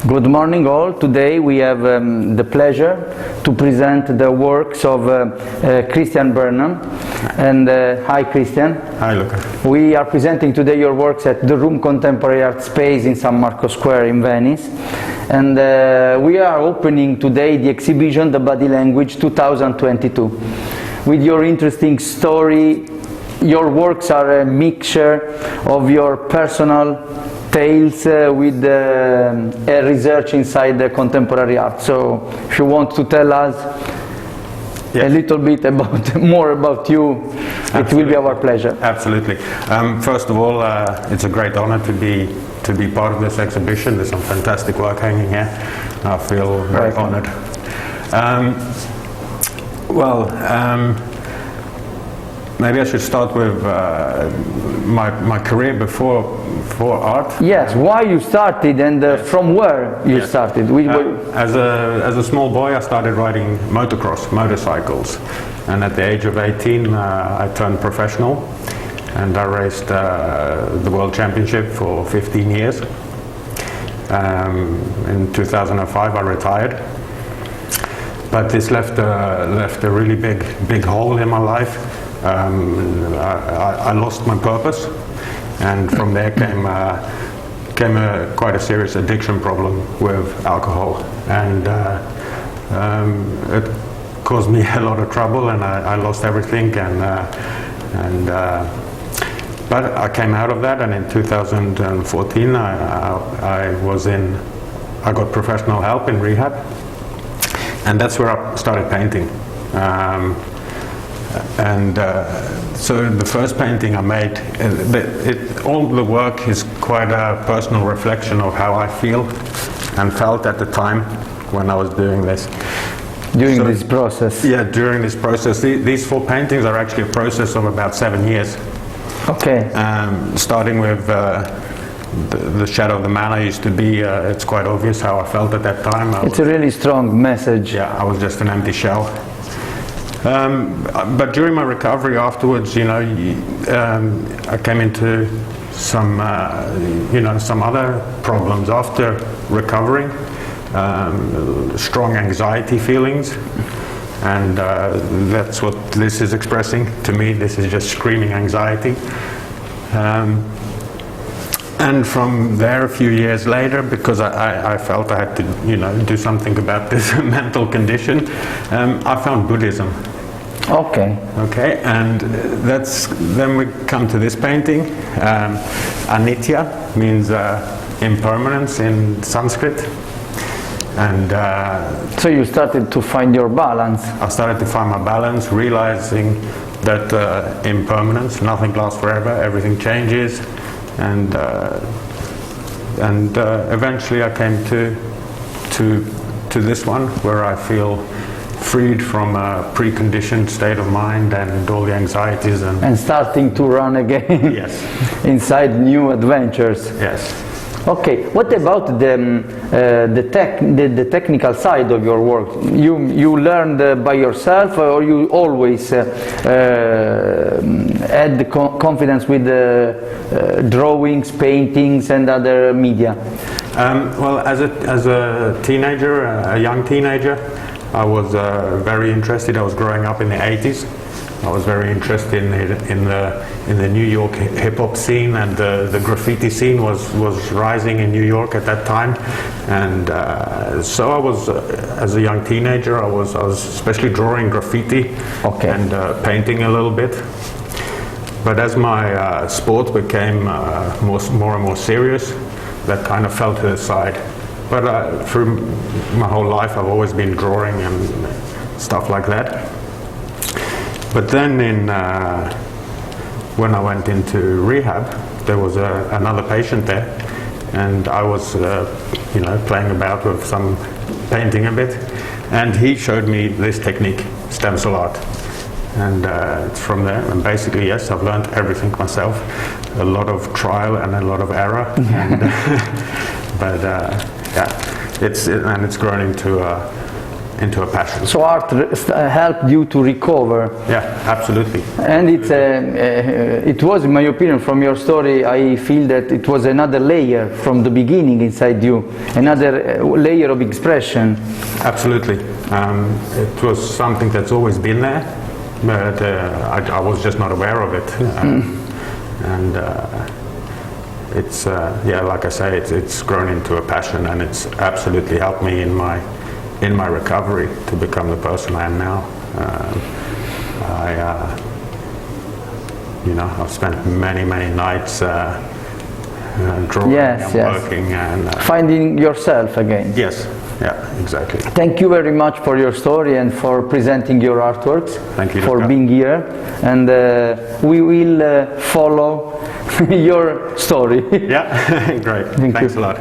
Good morning all. Today we have the pleasure to present the works of Christian Burnham. And hi Christian. Hi Luca. We are presenting today your works at the Room Contemporary Art Space in San Marco Square in Venice. And we are opening today the exhibition The Body Language 2022. With your interesting story, your works are a mixture of your personal tales with a research inside the contemporary art. So if you want to tell us a little bit more about you, Absolutely. It will be our pleasure. Absolutely. First of all, it's a great honor to be part of this exhibition. There's some fantastic work hanging here. I feel very honored. Maybe I should start with my career before art. Yes, why you started and from where you started? As a small boy, I started riding motorcycles, and at the age of 18 I turned professional, and I raced the World Championship for 15 years. In 2005 I retired, but this left a really big hole in my life. I lost my purpose, and from there came quite a serious addiction problem with alcohol, and it caused me a lot of trouble, and I lost everything, but I came out of that, and in 2014 I got professional help in rehab, and that's where I started painting. So the first painting I made, all the work is quite a personal reflection of how I feel and felt at the time when I was doing this. During this process? Yeah, during this process. These 4 paintings are actually a process of about 7 years. Okay. Starting with the shadow of the man I used to be, it's quite obvious how I felt at that time. It's a really strong message. Yeah, I was just an empty shell. But during my recovery afterwards, I came into some other problems after recovering, strong anxiety feelings, and that's what this is expressing to me. This is just screaming anxiety. And from there, a few years later, because I felt I had to, do something about this mental condition, I found Buddhism. Okay. Okay, and then we come to this painting. Anitya means impermanence in Sanskrit, and so you started to find your balance. I started to find my balance, realizing that impermanence, nothing lasts forever, everything changes. And eventually I came to this one, where I feel freed from a preconditioned state of mind and all the anxieties and starting to run again. Yes. Inside new adventures. Yes. Okay, what about the technical side of your work? You learned by yourself, or you always had confidence with drawings, paintings, and other media? Well, as a teenager, a young teenager, I was very interested. I was growing up in the 80s. I was very interested in the New York hip hop scene, and the graffiti scene was rising in New York at that time, and so I was as a young teenager I was especially drawing graffiti. Okay. And painting a little bit. But as my sport became more and more serious, that kind of fell to the side. But through my whole life I've always been drawing and stuff like that. But then when I went into rehab, there was another patient there, and I was playing about with some painting a bit, and he showed me this technique, stencil art. And it's from there, and basically, yes, I've learned everything myself, a lot of trial and a lot of error. And, but yeah, it's grown into into a passion. So art helped you to recover. Yeah, absolutely. And it was, in my opinion, from your story, I feel that it was another layer from the beginning inside you, another layer of expression. Absolutely. It was something that's always been there, but I was just not aware of it. And it's, yeah, like I say, it's grown into a passion, and it's absolutely helped me in my recovery to become the person I am now. You know, I've spent many nights drawing and working and finding yourself again. Yes, yeah, exactly. Thank you very much for your story and for presenting your artworks. Thank you, for Luca. being here, and we will follow your story. Yeah, great. Thanks a lot.